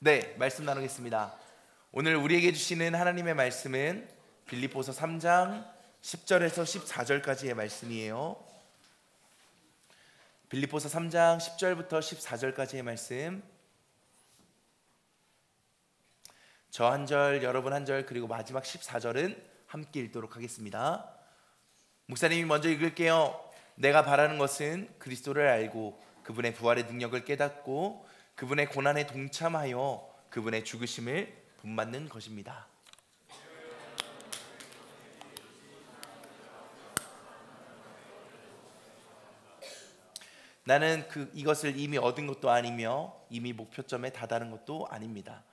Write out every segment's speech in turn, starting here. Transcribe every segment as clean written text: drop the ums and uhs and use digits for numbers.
네, 말씀 나누겠습니다. 오늘 우리에게 주시는 하나님의 말씀은 빌립보서 3장 10절에서 14절까지의 말씀이에요. 빌립보서 3장 10절부터 14절까지의 말씀, 저 한 절, 여러분 한 절, 그리고 마지막 14절은 함께 읽도록 하겠습니다. 목사님이 먼저 읽을게요. 내가 바라는 것은 그리스도를 알고 그분의 부활의 능력을 깨닫고 그분의 고난에 동참하여 그분의 죽으심을 본받는 것입니다. 나는 이것을 이미 얻은 것도 아니며 이미 목표점에 다다른 것도 아닙니다.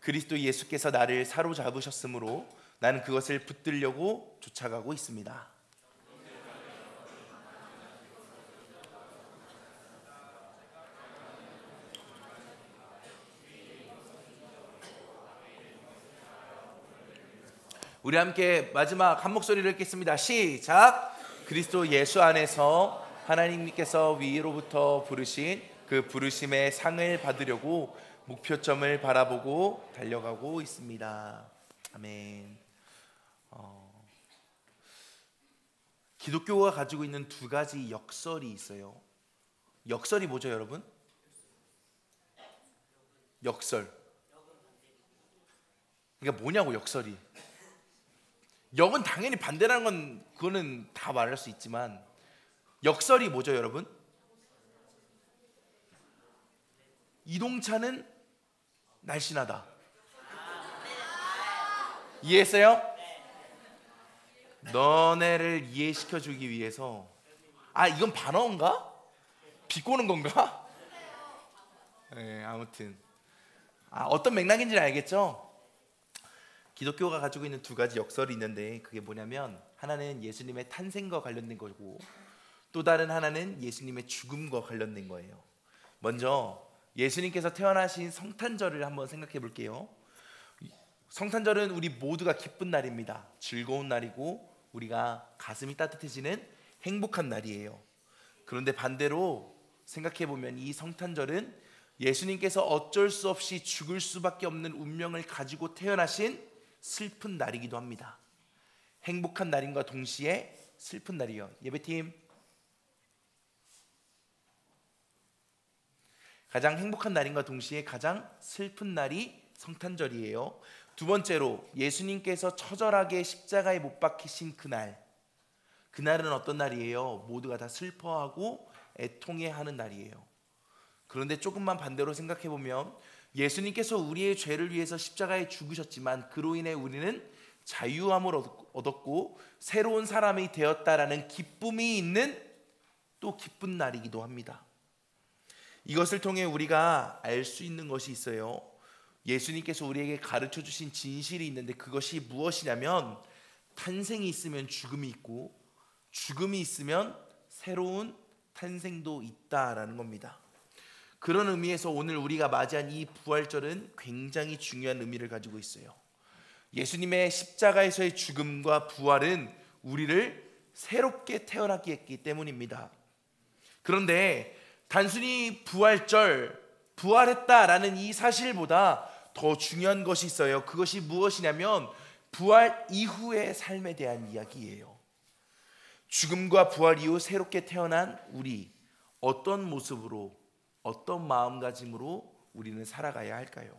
그리스도 예수께서 나를 사로잡으셨으므로 나는 그것을 붙들려고 쫓아가고 있습니다. 우리 함께 마지막 한 목소리를 읽겠습니다. 시작! 그리스도 예수 안에서 하나님께서 위로부터 부르신 그 부르심의 상을 받으려고 목표점을 바라보고 달려가고 있습니다. 아멘. 기독교가 가지고 있는 두 가지 역설이 있어요. 역설이 뭐죠, 여러분? 역설. 그러니까 뭐냐고, 역설이. 역은 당연히 반대라는 건 그거는 다 말할 수 있지만, 역설이 뭐죠, 여러분? 이동차는 날씬하다. 이해했어요? 너네를 이해시켜주기 위해서, 이건 반어인가? 비꼬는 건가? 네, 아무튼 어떤 맥락인지는 알겠죠? 기독교가 가지고 있는 두 가지 역설이 있는데, 그게 뭐냐면 하나는 예수님의 탄생과 관련된 거고, 또 다른 하나는 예수님의 죽음과 관련된 거예요. 먼저 예수님께서 태어나신 성탄절을 한번 생각해 볼게요. 성탄절은 우리 모두가 기쁜 날입니다. 즐거운 날이고 우리가 가슴이 따뜻해지는 행복한 날이에요. 그런데 반대로 생각해 보면 이 성탄절은 예수님께서 어쩔 수 없이 죽을 수밖에 없는 운명을 가지고 태어나신 슬픈 날이기도 합니다. 행복한 날임과 동시에 슬픈 날이요. 예배팀, 가장 행복한 날임과 동시에 가장 슬픈 날이 성탄절이에요. 두 번째로 예수님께서 처절하게 십자가에 못 박히신 그날은 어떤 날이에요? 모두가 다 슬퍼하고 애통해하는 날이에요. 그런데 조금만 반대로 생각해 보면 예수님께서 우리의 죄를 위해서 십자가에 죽으셨지만 그로 인해 우리는 자유함을 얻었고 새로운 사람이 되었다라는 기쁨이 있는 또 기쁜 날이기도 합니다. 이것을 통해 우리가 알 수 있는 것이 있어요. 예수님께서 우리에게 가르쳐 주신 진실이 있는데, 그것이 무엇이냐면 탄생이 있으면 죽음이 있고 죽음이 있으면 새로운 탄생도 있다라는 겁니다. 그런 의미에서 오늘 우리가 맞이한 이 부활절은 굉장히 중요한 의미를 가지고 있어요. 예수님의 십자가에서의 죽음과 부활은 우리를 새롭게 태어나게 했기 때문입니다. 그런데 단순히 부활절, 부활했다라는 이 사실보다 더 중요한 것이 있어요. 그것이 무엇이냐면 부활 이후의 삶에 대한 이야기예요. 죽음과 부활 이후 새롭게 태어난 우리, 어떤 모습으로, 어떤 마음가짐으로 우리는 살아가야 할까요?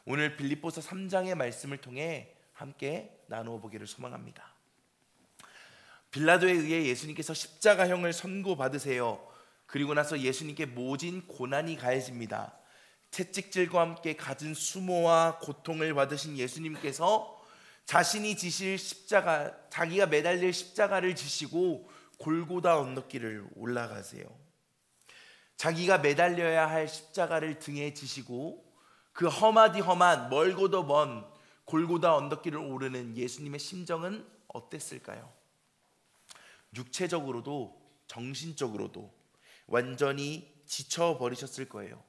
오늘 빌립보서 3장의 말씀을 통해 함께 나누어 보기를 소망합니다. 빌라도에 의해 예수님께서 십자가형을 선고받으세요. 그리고 나서 예수님께 모진 고난이 가해집니다. 채찍질과 함께 갖은 수모와 고통을 받으신 예수님께서 자신이 지실 십자가, 자기가 매달릴 십자가를 지시고 골고다 언덕길을 올라가세요. 자기가 매달려야 할 십자가를 등에 지시고 그 험하디 험한 멀고도 먼 골고다 언덕길을 오르는 예수님의 심정은 어땠을까요? 육체적으로도 정신적으로도 완전히 지쳐버리셨을 거예요.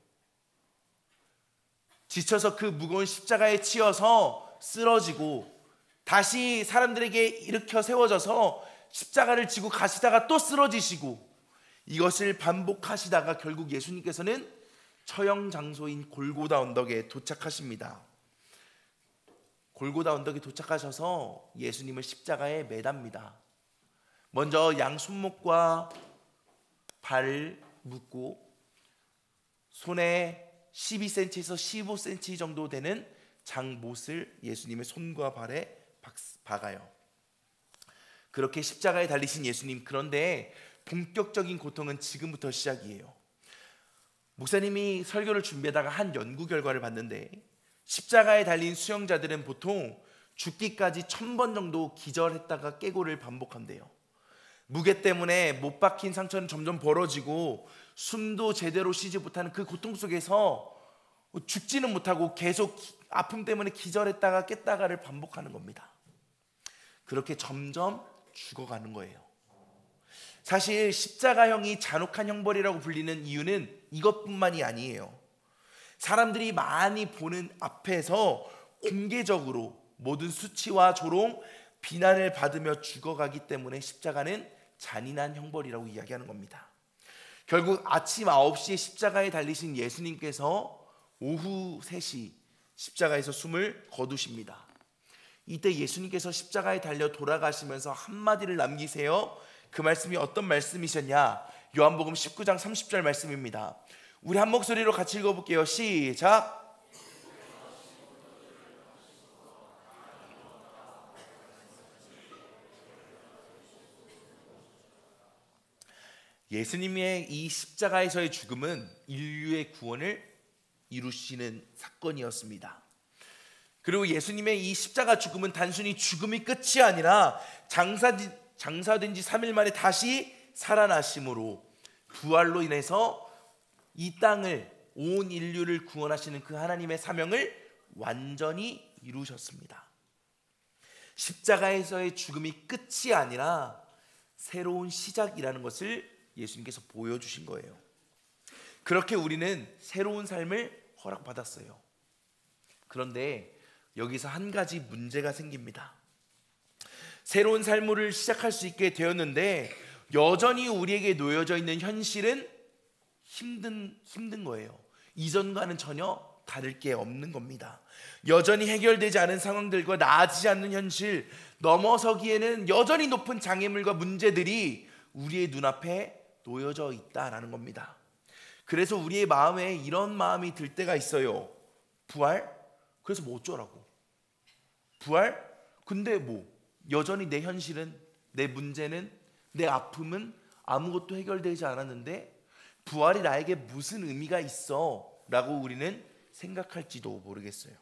지쳐서 그 무거운 십자가에 치여서 쓰러지고 다시 사람들에게 일으켜 세워져서 십자가를 지고 가시다가 또 쓰러지시고, 이것을 반복하시다가 결국 예수님께서는 처형 장소인 골고다 언덕에 도착하십니다. 골고다 언덕에 도착하셔서 예수님을 십자가에 매답니다. 먼저 양 손목과 발을 묶고 손에 12cm에서 15cm 정도 되는 장못을 예수님의 손과 발에 박아요. 그렇게 십자가에 달리신 예수님, 그런데 본격적인 고통은 지금부터 시작이에요. 목사님이 설교를 준비하다가 한 연구 결과를 봤는데, 십자가에 달린 수형자들은 보통 죽기까지 1000번 정도 기절했다가 깨고를 반복한대요. 무게 때문에 못 박힌 상처는 점점 벌어지고 숨도 제대로 쉬지 못하는 그 고통 속에서 죽지는 못하고 계속 아픔 때문에 기절했다가 깼다가를 반복하는 겁니다. 그렇게 점점 죽어가는 거예요. 사실 십자가형이 잔혹한 형벌이라고 불리는 이유는 이것뿐만이 아니에요. 사람들이 많이 보는 앞에서 공개적으로 모든 수치와 조롱, 비난을 받으며 죽어가기 때문에 십자가는 잔인한 형벌이라고 이야기하는 겁니다. 결국 아침 9시에 십자가에 달리신 예수님께서 오후 3시 십자가에서 숨을 거두십니다. 이때 예수님께서 십자가에 달려 돌아가시면서 한마디를 남기세요. 그 말씀이 어떤 말씀이셨냐? 요한복음 19장 30절 말씀입니다. 우리 한 목소리로 같이 읽어볼게요. 시작. 예수님의 이 십자가에서의 죽음은 인류의 구원을 이루시는 사건이었습니다. 그리고 예수님의 이 십자가 죽음은 단순히 죽음이 끝이 아니라 장사된 지 3일 만에 다시 살아나심으로, 부활로 인해서 이 땅을, 온 인류를 구원하시는 그 하나님의 사명을 완전히 이루셨습니다. 십자가에서의 죽음이 끝이 아니라 새로운 시작이라는 것을 예수님께서 보여주신 거예요. 그렇게 우리는 새로운 삶을 허락받았어요. 그런데 여기서 한 가지 문제가 생깁니다. 새로운 삶을 시작할 수 있게 되었는데 여전히 우리에게 놓여져 있는 현실은 힘든 거예요. 이전과는 전혀 다를 게 없는 겁니다. 여전히 해결되지 않은 상황들과 나아지지 않는 현실, 넘어서기에는 여전히 높은 장애물과 문제들이 우리의 눈앞에 놓여져 있다라는 겁니다. 그래서 우리의 마음에 이런 마음이 들 때가 있어요. 부활? 그래서 뭐 어쩌라고? 부활? 근데 뭐 여전히 내 현실은, 내 문제는, 내 아픔은 아무것도 해결되지 않았는데 부활이 나에게 무슨 의미가 있어? 라고 우리는 생각할지도 모르겠어요.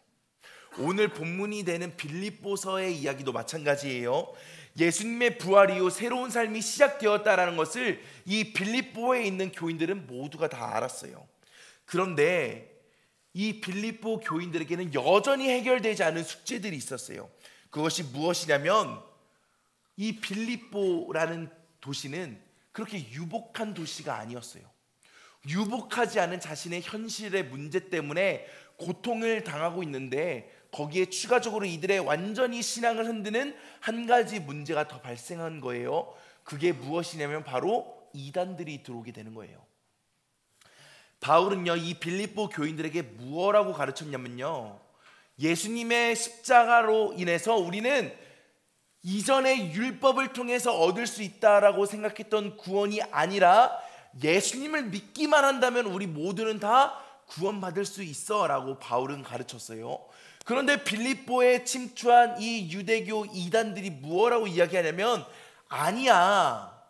오늘 본문이 되는 빌립보서의 이야기도 마찬가지예요. 예수님의 부활 이후 새로운 삶이 시작되었다라는 것을 이 빌립보에 있는 교인들은 모두가 다 알았어요. 그런데 이 빌립보 교인들에게는 여전히 해결되지 않은 숙제들이 있었어요. 그것이 무엇이냐면, 이 빌립보라는 도시는 그렇게 유복한 도시가 아니었어요. 유복하지 않은 자신의 현실의 문제 때문에 고통을 당하고 있는데, 거기에 추가적으로 이들의 완전히 신앙을 흔드는 한 가지 문제가 더 발생한 거예요. 그게 무엇이냐면 바로 이단들이 들어오게 되는 거예요. 바울은요, 이 빌립보 교인들에게 무엇라고 가르쳤냐면요, 예수님의 십자가로 인해서 우리는 이전의 율법을 통해서 얻을 수 있다라고 생각했던 구원이 아니라 예수님을 믿기만 한다면 우리 모두는 다 구원받을 수 있어 라고 바울은 가르쳤어요. 그런데 빌립보에 침투한 이 유대교 이단들이 무엇라고 이야기하냐면, 아니야,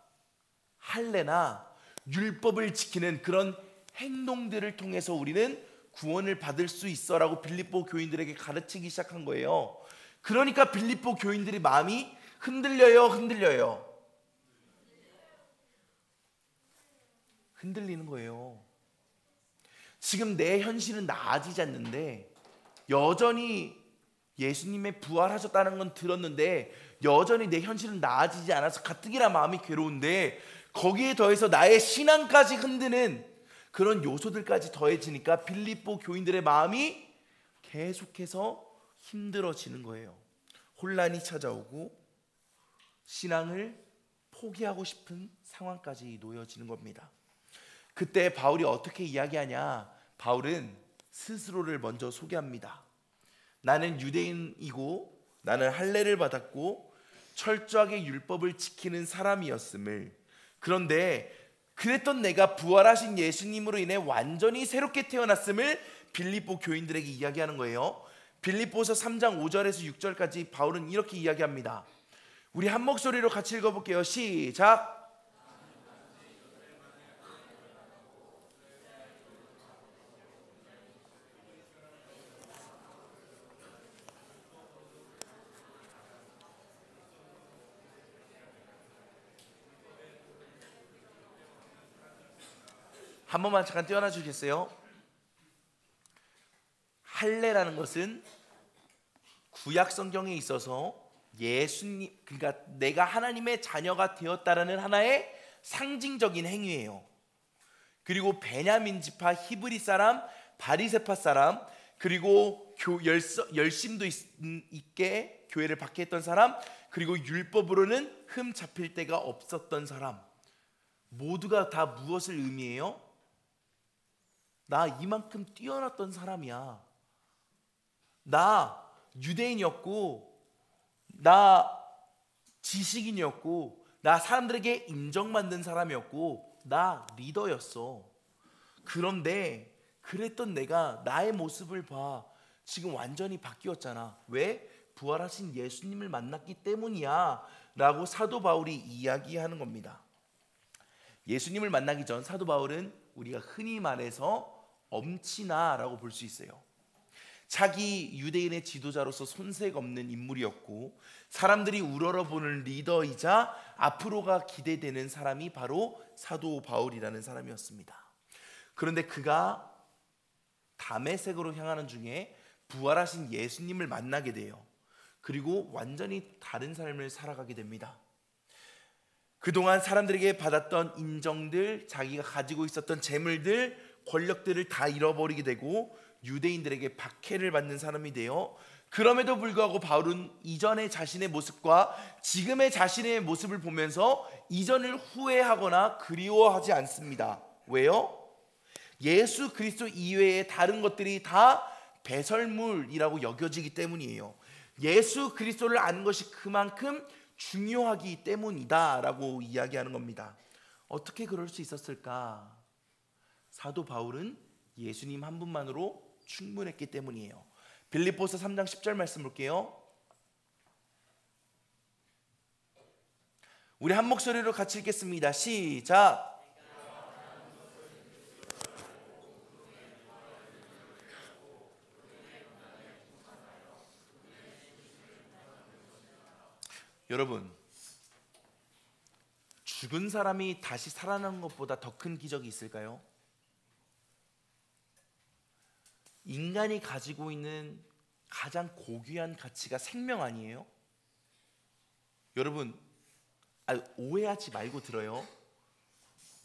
할례나 율법을 지키는 그런 행동들을 통해서 우리는 구원을 받을 수 있어 라고 빌립보 교인들에게 가르치기 시작한 거예요. 그러니까 빌립보 교인들의 마음이 흔들려요. 흔들리는 거예요. 지금 내 현실은 나아지지 않는데, 여전히 예수님의 부활하셨다는 건 들었는데 여전히 내 현실은 나아지지 않아서 가뜩이나 마음이 괴로운데, 거기에 더해서 나의 신앙까지 흔드는 그런 요소들까지 더해지니까 빌립보 교인들의 마음이 계속해서 힘들어지는 거예요. 혼란이 찾아오고 신앙을 포기하고 싶은 상황까지 놓여지는 겁니다. 그때 바울이 어떻게 이야기하냐? 바울은 스스로를 먼저 소개합니다. 나는 유대인이고 나는 할례를 받았고 철저하게 율법을 지키는 사람이었음을, 그런데 그랬던 내가 부활하신 예수님으로 인해 완전히 새롭게 태어났음을 빌립보 교인들에게 이야기하는 거예요. 빌립보서 3장 5절에서 6절까지 바울은 이렇게 이야기합니다. 우리 한 목소리로 같이 읽어볼게요. 시작. 한 번만 잠깐 띄워놔 주시겠어요? 할례라는 것은 구약 성경에 있어서 예수님, 그러니까 내가 하나님의 자녀가 되었다라는 하나의 상징적인 행위예요. 그리고 베냐민 지파, 히브리 사람, 바리새파 사람, 그리고 열심도 있게 교회를 박해했던 사람, 그리고 율법으로는 흠 잡힐 데가 없었던 사람, 모두가 다 무엇을 의미해요? 나 이만큼 뛰어났던 사람이야. 나 유대인이었고, 나 지식인이었고, 나 사람들에게 인정받는 사람이었고, 나 리더였어. 그런데 그랬던 내가 나의 모습을 봐. 지금 완전히 바뀌었잖아. 왜? 부활하신 예수님을 만났기 때문이야 라고 사도 바울이 이야기하는 겁니다. 예수님을 만나기 전 사도 바울은 우리가 흔히 말해서 엄친아라고 볼 수 있어요. 자기 유대인의 지도자로서 손색 없는 인물이었고, 사람들이 우러러보는 리더이자 앞으로가 기대되는 사람이 바로 사도 바울이라는 사람이었습니다. 그런데 그가 다메섹으로 향하는 중에 부활하신 예수님을 만나게 돼요. 그리고 완전히 다른 삶을 살아가게 됩니다. 그동안 사람들에게 받았던 인정들, 자기가 가지고 있었던 재물들, 권력들을 다 잃어버리게 되고 유대인들에게 박해를 받는 사람이 되어, 그럼에도 불구하고 바울은 이전의 자신의 모습과 지금의 자신의 모습을 보면서 이전을 후회하거나 그리워하지 않습니다. 왜요? 예수 그리스도 이외의 다른 것들이 다 배설물이라고 여겨지기 때문이에요. 예수 그리스도를 아는 것이 그만큼 중요하기 때문이다 라고 이야기하는 겁니다. 어떻게 그럴 수 있었을까? 사도 바울은 예수님 한 분만으로 충분했기 때문이에요. 빌립보서 3장 10절 말씀 볼게요. 우리 한 목소리로 같이 읽겠습니다. 시작. 여러분, 죽은 사람이 다시 살아나는 것보다 더 큰 기적이 있을까요? 인간이 가지고 있는 가장 고귀한 가치가 생명 아니에요? 여러분, 오해하지 말고 들어요.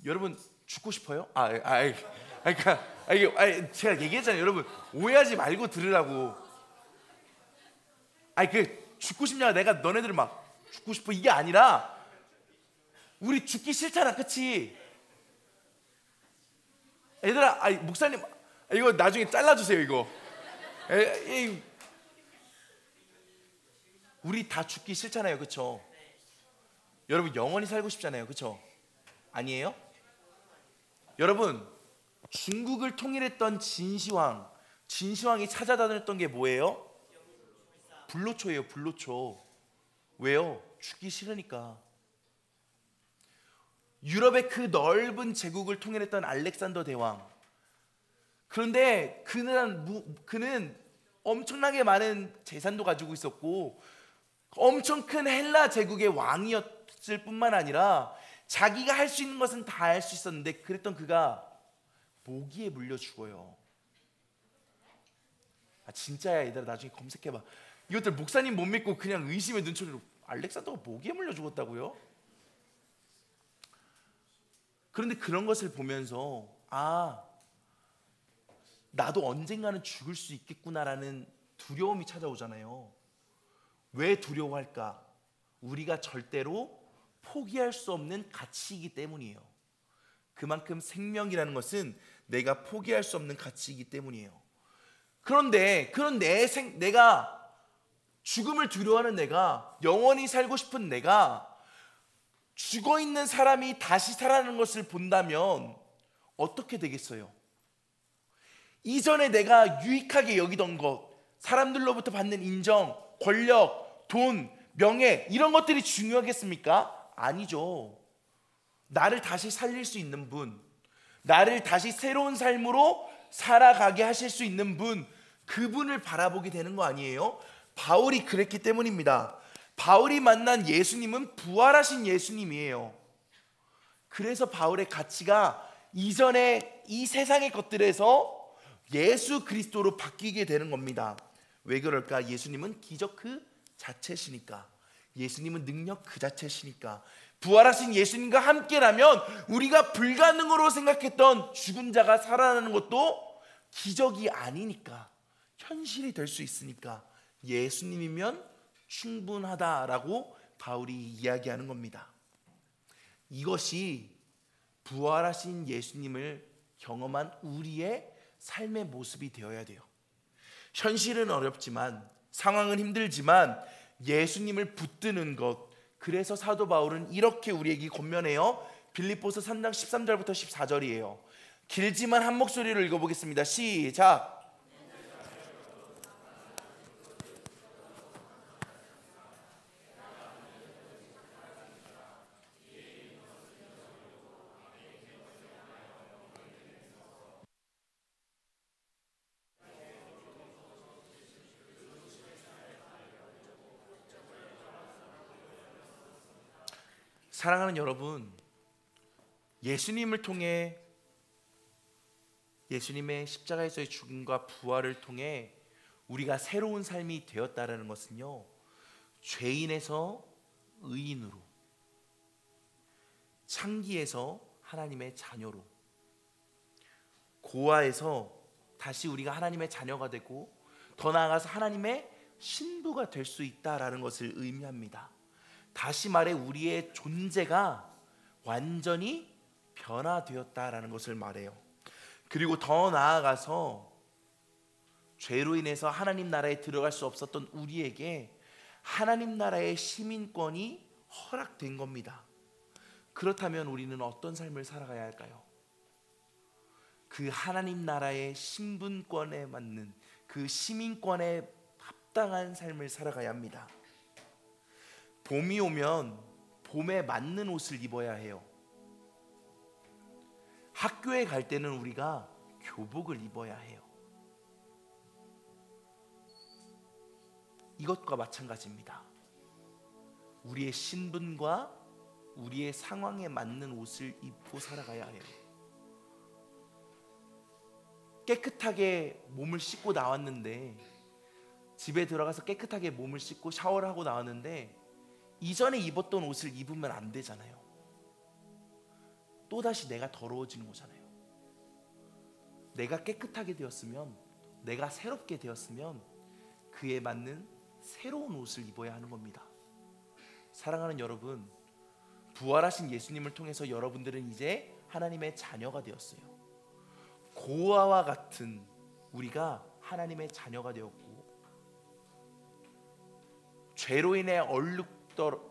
여러분 죽고 싶어요? 그러니까 제가 얘기했잖아요. 여러분 오해하지 말고 들으라고. 죽고 싶냐? 내가 너네들 막 죽고 싶어 이게 아니라 우리 죽기 싫잖아, 그치? 얘들아, 목사님 이거 나중에 잘라주세요. 이거 우리 다 죽기 싫잖아요, 그쵸? 여러분 영원히 살고 싶잖아요, 그쵸? 아니에요? 여러분 중국을 통일했던 진시황이 찾아다녔던 게 뭐예요? 불로초예요, 불로초. 왜요? 죽기 싫으니까. 유럽의 그 넓은 제국을 통일했던 알렉산더 대왕, 그런데 그는 엄청나게 많은 재산도 가지고 있었고 엄청 큰 헬라 제국의 왕이었을 뿐만 아니라 자기가 할 수 있는 것은 다 할 수 있었는데, 그랬던 그가 모기에 물려 죽어요. 진짜야, 얘들아, 나중에 검색해봐. 이것들 목사님 못 믿고 그냥 의심의 눈초리로 알렉산더가 모기에 물려 죽었다고요? 그런데 그런 것을 보면서 나도 언젠가는 죽을 수 있겠구나라는 두려움이 찾아오잖아요. 왜 두려워할까? 우리가 절대로 포기할 수 없는 가치이기 때문이에요. 그만큼 생명이라는 것은 내가 포기할 수 없는 가치이기 때문이에요. 그런데 그런 내가 죽음을 두려워하는 내가, 영원히 살고 싶은 내가 죽어있는 사람이 다시 살아나는 것을 본다면 어떻게 되겠어요? 이전에 내가 유익하게 여기던 것, 사람들로부터 받는 인정, 권력, 돈, 명예, 이런 것들이 중요하겠습니까? 아니죠. 나를 다시 살릴 수 있는 분, 나를 다시 새로운 삶으로 살아가게 하실 수 있는 분, 그분을 바라보게 되는 거 아니에요? 바울이 그랬기 때문입니다. 바울이 만난 예수님은 부활하신 예수님이에요. 그래서 바울의 가치가 이전에 이 세상의 것들에서 예수 그리스도로 바뀌게 되는 겁니다. 왜 그럴까? 예수님은 기적 그 자체시니까. 예수님은 능력 그 자체시니까. 부활하신 예수님과 함께라면 우리가 불가능으로 생각했던 죽은 자가 살아나는 것도 기적이 아니니까, 현실이 될 수 있으니까 예수님이면 충분하다라고 바울이 이야기하는 겁니다. 이것이 부활하신 예수님을 경험한 우리의 삶의 모습이 되어야 돼요. 현실은 어렵지만, 상황은 힘들지만 예수님을 붙드는 것, 그래서 사도 바울은 이렇게 우리에게 권면해요. 빌립보서 3장 13절부터 14절이에요. 길지만 한 목소리로 읽어보겠습니다. 시작. 사랑하는 여러분, 예수님을 통해, 예수님의 십자가에서의 죽음과 부활을 통해 우리가 새로운 삶이 되었다라는 것은요, 죄인에서 의인으로, 창기에서 하나님의 자녀로, 고아에서 다시 우리가 하나님의 자녀가 되고 더 나아가서 하나님의 신부가 될 수 있다라는 것을 의미합니다. 다시 말해 우리의 존재가 완전히 변화되었다라는 것을 말해요. 그리고 더 나아가서 죄로 인해서 하나님 나라에 들어갈 수 없었던 우리에게 하나님 나라의 시민권이 허락된 겁니다. 그렇다면 우리는 어떤 삶을 살아가야 할까요? 그 하나님 나라의 신분권에 맞는, 그 시민권에 합당한 삶을 살아가야 합니다. 봄이 오면 봄에 맞는 옷을 입어야 해요. 학교에 갈 때는 우리가 교복을 입어야 해요. 이것과 마찬가지입니다. 우리의 신분과 우리의 상황에 맞는 옷을 입고 살아가야 해요. 깨끗하게 몸을 씻고 나왔는데, 집에 들어가서 깨끗하게 몸을 씻고 샤워를 하고 나왔는데 이전에 입었던 옷을 입으면 안 되잖아요. 또다시 내가 더러워지는 거잖아요. 내가 깨끗하게 되었으면, 내가 새롭게 되었으면 그에 맞는 새로운 옷을 입어야 하는 겁니다. 사랑하는 여러분, 부활하신 예수님을 통해서 여러분들은 이제 하나님의 자녀가 되었어요. 고아와 같은 우리가 하나님의 자녀가 되었고, 죄로 인해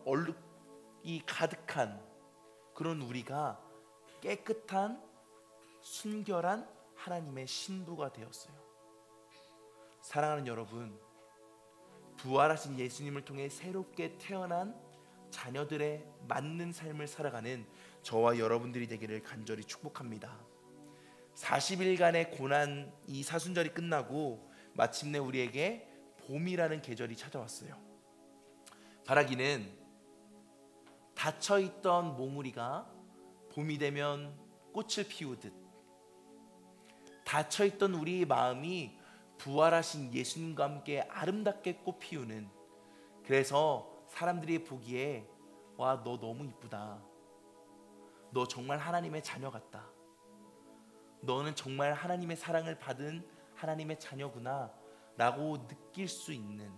얼룩이 가득한 그런 우리가 깨끗한 순결한 하나님의 신부가 되었어요. 사랑하는 여러분, 부활하신 예수님을 통해 새롭게 태어난 자녀들의 맞는 삶을 살아가는 저와 여러분들이 되기를 간절히 축복합니다. 40일간의 고난, 이 사순절이 끝나고 마침내 우리에게 봄이라는 계절이 찾아왔어요. 바라기는 닫혀있던 몽우리가 봄이 되면 꽃을 피우듯, 닫혀있던 우리의 마음이 부활하신 예수님과 함께 아름답게 꽃 피우는, 그래서 사람들이 보기에 와, 너 너무 이쁘다, 너 정말 하나님의 자녀 같다, 너는 정말 하나님의 사랑을 받은 하나님의 자녀구나 라고 느낄 수 있는,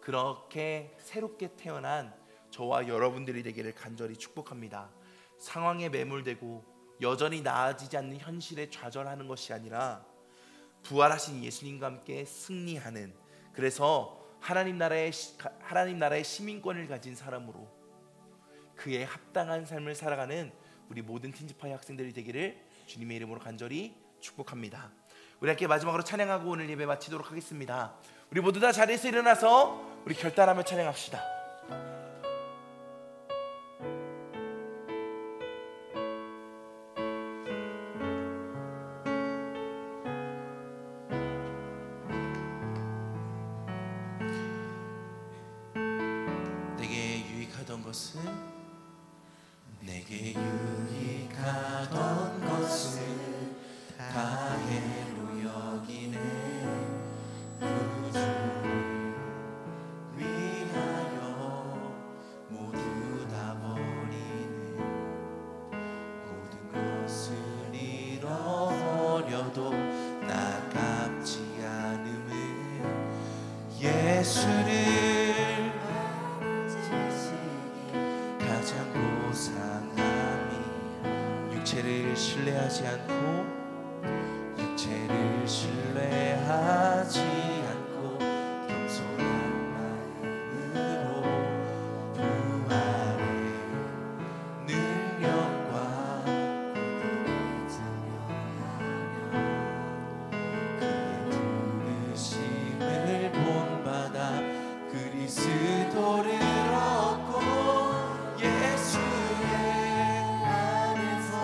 그렇게 새롭게 태어난 저와 여러분들이 되기를 간절히 축복합니다. 상황에 매몰되고 여전히 나아지지 않는 현실에 좌절하는 것이 아니라 부활하신 예수님과 함께 승리하는, 그래서 하나님 나라의 시민권을 가진 사람으로 그에 합당한 삶을 살아가는 우리 모든 틴즈파이 학생들이 되기를 주님의 이름으로 간절히 축복합니다. 우리 함께 마지막으로 찬양하고 오늘 예배 마치도록 하겠습니다. 우리 모두 다 자리에서 일어나서 우리 결단하며 찬양합시다. 내게 유익하던 것은 다해로 여기네. 구주를 위하여 모두 다 버리네. 모든 것을 잃어버려도 나깝지 않음을 예수를 가장 고상함이 육체를 신뢰하지 않고 신뢰하지 않고 겸손한 마음으로 부활의 능력과 그의 부르심을 본받아 그리스도를 얻고 예수의 안에서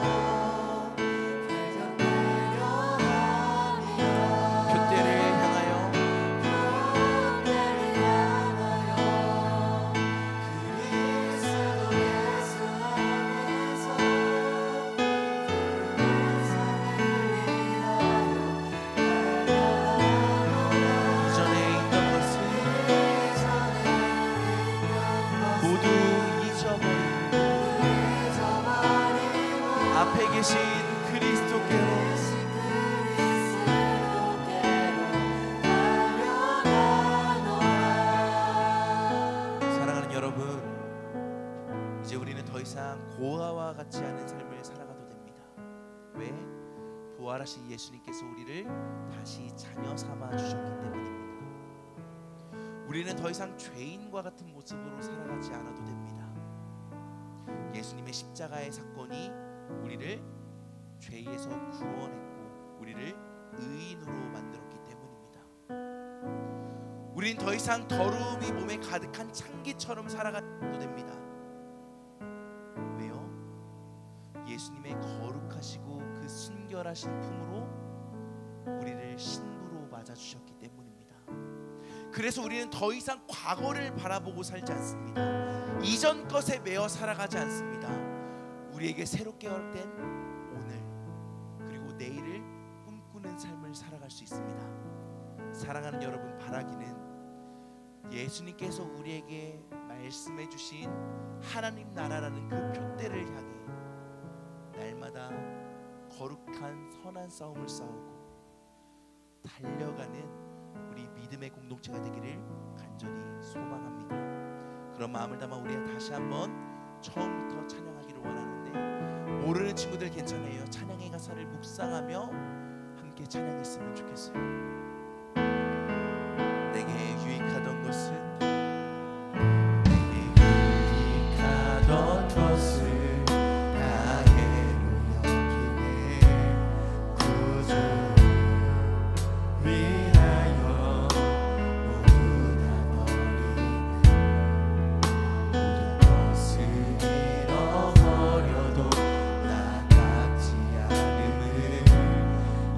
앞에 계신 그리스도께로 사랑하는 여러분, 이제 우리는 더 이상 고아와 같지 않은 삶을 살아가도 됩니다. 왜? 부활하신 예수님께서 우리를 다시 자녀 삼아 주셨기 때문입니다. 우리는 더 이상 죄인과 같은 모습으로 살아가지 않아도 됩니다. 예수님의 십자가의 사건이 우리를 죄에서 구원했고 우리를 의인으로 만들었기 때문입니다. 우린 더 이상 더러움이 몸에 가득한 창기처럼 살아가도 됩니다. 왜요? 예수님의 거룩하시고 그 순결하신 품으로 우리를 신부로 맞아주셨기 때문입니다. 그래서 우리는 더 이상 과거를 바라보고 살지 않습니다. 이전 것에 매여 살아가지 않습니다. 우리에게 새롭게 허락된 오늘 그리고 내일을 꿈꾸는 삶을 살아갈 수 있습니다. 사랑하는 여러분, 바라기는 예수님께서 우리에게 말씀해 주신 하나님 나라라는 그 표대를 향해 날마다 거룩한 선한 싸움을 싸우고 달려가는 우리 믿음의 공동체가 되기를 간절히 소망합니다. 그런 마음을 담아 우리 다시 한번 처음부터 찬양하기를 원하는데, 모르는 친구들 괜찮아요. 찬양의 가사를 묵상하며 함께 찬양했으면 좋겠어요. 내게 유익하던 것은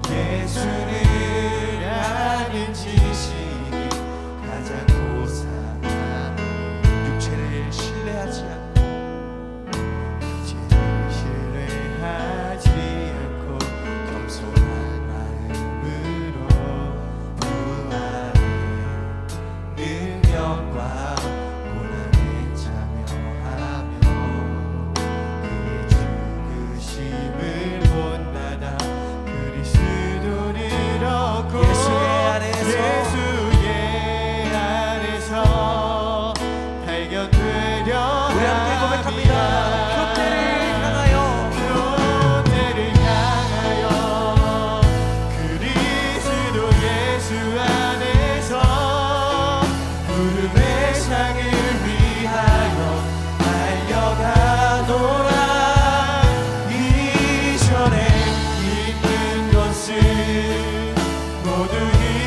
예수를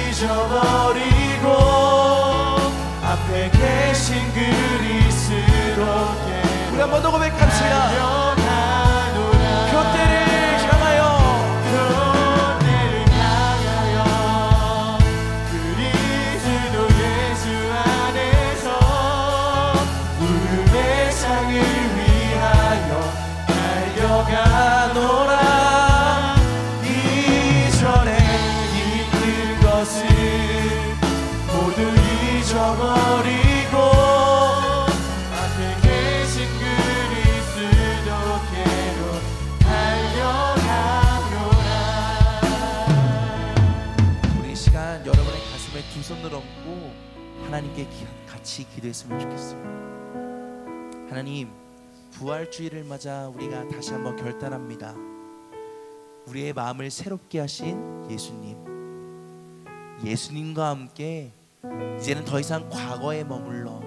잊어버리고 앞에 계신 그리스도께 우리 한 번 더 고백합시다. 교대를 향하여 그리스도 예수 안에서 구름의 상을 위하여 달려가노라. 이전에 있는 것을 모두 잊어버리고 앞에 계신 그리스도께로 달려가노라. 우리 이 시간 여러분의 가슴에 두 손을 얹고 하나님께 같이 기도했으면 좋겠어요. 하나님, 부활주의를 맞아 우리가 다시 한번 결단합니다. 우리의 마음을 새롭게 하신 예수님과 함께 이제는 더 이상 과거에 머물러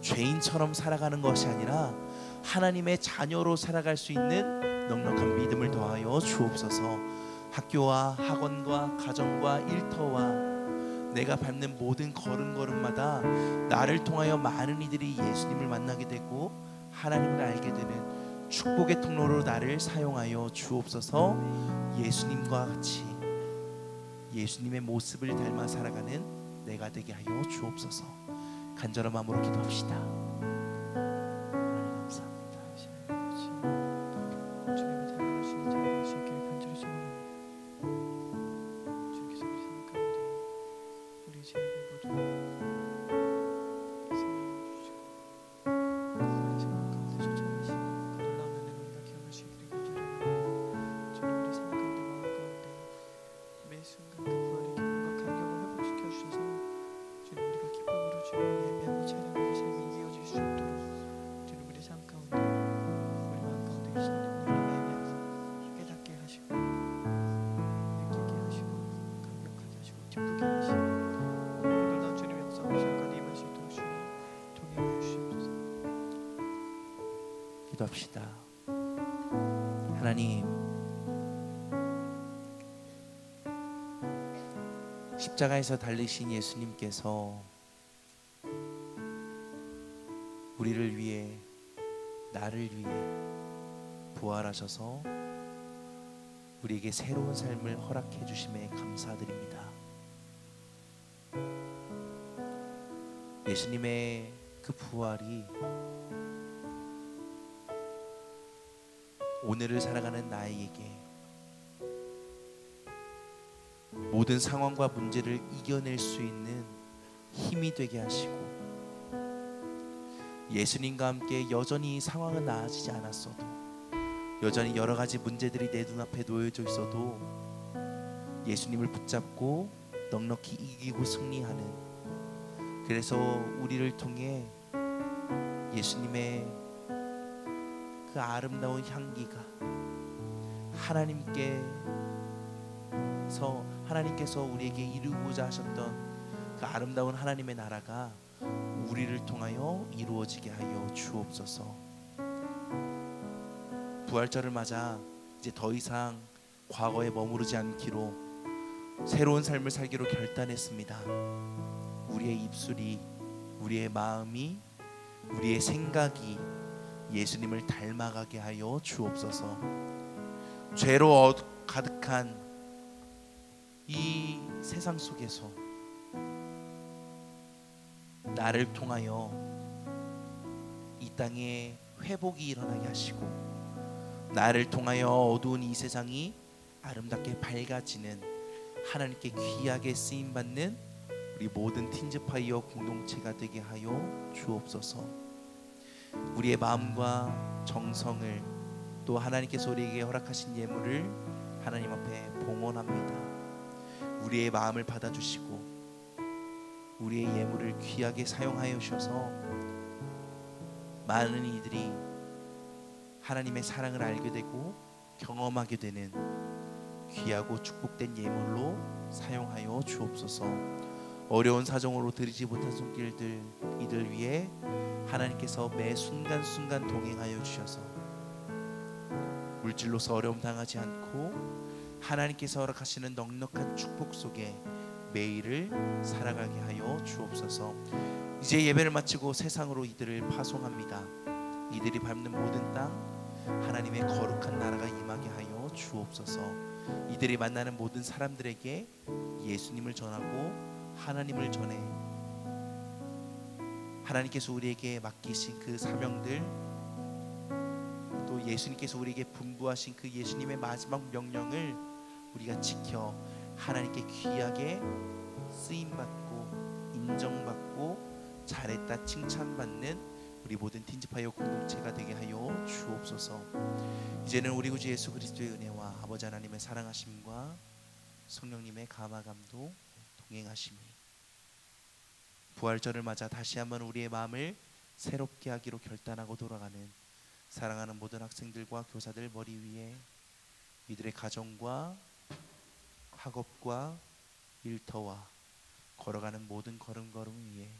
죄인처럼 살아가는 것이 아니라 하나님의 자녀로 살아갈 수 있는 넉넉한 믿음을 더하여 주옵소서. 학교와 학원과 가정과 일터와 내가 밟는 모든 걸음걸음마다 나를 통하여 많은 이들이 예수님을 만나게 되고 하나님을 알게 되는 축복의 통로로 나를 사용하여 주옵소서. 예수님과 같이 예수님의 모습을 닮아 살아가는 내가 되게 하여 주옵소서. 간절한 마음으로 기도합시다. 하나님 감사합니다. 주님의 사랑하시는 자녀 수 있기를 간절히 소원합니다. 주께서 우리 삶 가운데 우리 죄악을 모두 생명해 주시고 우리 삶 가운데 조정하시고 그 놀라운 은혜를 우리가 기억할 수 있기를 간절히 원합니다. 주님 우리 삶 가운데 마음 가운데 매 순간 그 부활의 기쁨과 감격을 회복시켜 주셔서 주님 우리가 기쁨으로 주님을 예배하고 찬양하는 삶이 이어질 수 있도록 주님 우리 삶 가운데 우리 마음 가운데 계신 하나님을 예배하고 깨닫게 하시고 느끼게 하시고 감격하게 하시고 기쁘게 하시고 놀라운 주님의 역사가 우리 삶 가운데 임할 수 있도록 주님 동행하여 주시옵소서. 기도합시다. 하나님, 십자가에서 달리신 예수님께서 우리를 위해 나를 위해 부활하셔서 우리에게 새로운 삶을 허락해 주심에 감사드립니다. 예수님의 그 부활이 오늘을 살아가는 나에게 모든 상황과 문제를 이겨낼 수 있는 힘이 되게 하시고, 예수님과 함께 여전히 상황은 나아지지 않았어도, 여전히 여러 가지 문제들이 내 눈앞에 놓여져 있어도 예수님을 붙잡고 넉넉히 이기고 승리하는, 그래서 우리를 통해 예수님의 그 아름다운 향기가 하나님께서 우리에게 이루고자 하셨던 그 아름다운 하나님의 나라가 우리를 통하여 이루어지게 하여 주옵소서. 부활절을 맞아 이제 더 이상 과거에 머무르지 않기로 새로운 삶을 살기로 결단했습니다. 우리의 입술이, 우리의 마음이, 우리의 생각이 예수님을 닮아가게 하여 주옵소서. 죄로 가득한 이 세상 속에서 나를 통하여 이 땅에 회복이 일어나게 하시고, 나를 통하여 어두운 이 세상이 아름답게 밝아지는, 하나님께 귀하게 쓰임받는 우리 모든 틴즈파이어 공동체가 되게 하여 주옵소서. 우리의 마음과 정성을, 또 하나님께서 우리에게 허락하신 예물을 하나님 앞에 봉헌합니다. 우리의 마음을 받아주시고 우리의 예물을 귀하게 사용하여 주셔서 많은 이들이 하나님의 사랑을 알게 되고 경험하게 되는 귀하고 축복된 예물로 사용하여 주옵소서. 어려운 사정으로 드리지 못한 손길들, 이들 위해 하나님께서 매 순간순간 동행하여 주셔서 물질로서 어려움 당하지 않고 하나님께서 허락하시는 넉넉한 축복 속에 매일을 살아가게 하여 주옵소서. 이제 예배를 마치고 세상으로 이들을 파송합니다. 이들이 밟는 모든 땅 하나님의 거룩한 나라가 임하게 하여 주옵소서. 이들이 만나는 모든 사람들에게 예수님을 전하고 하나님을 전해 하나님께서 우리에게 맡기신 그 사명들, 또 예수님께서 우리에게 분부하신 그 예수님의 마지막 명령을 우리가 지켜 하나님께 귀하게 쓰임받고 인정받고 잘했다 칭찬받는 우리 모든 틴즈파이어 공동체가 되게 하여 주옵소서. 이제는 우리 구주 예수 그리스도의 은혜와 아버지 하나님의 사랑하심과 성령님의 감화감도 동행하심이 부활절을 맞아 다시 한번 우리의 마음을 새롭게 하기로 결단하고 돌아가는 사랑하는 모든 학생들과 교사들 머리 위에 이들의 가정과 학업과 일터와 걸어가는 모든 걸음걸음 위에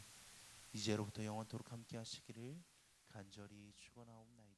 이제로부터 영원토록 함께 하시기를 간절히 축원하옵나이다.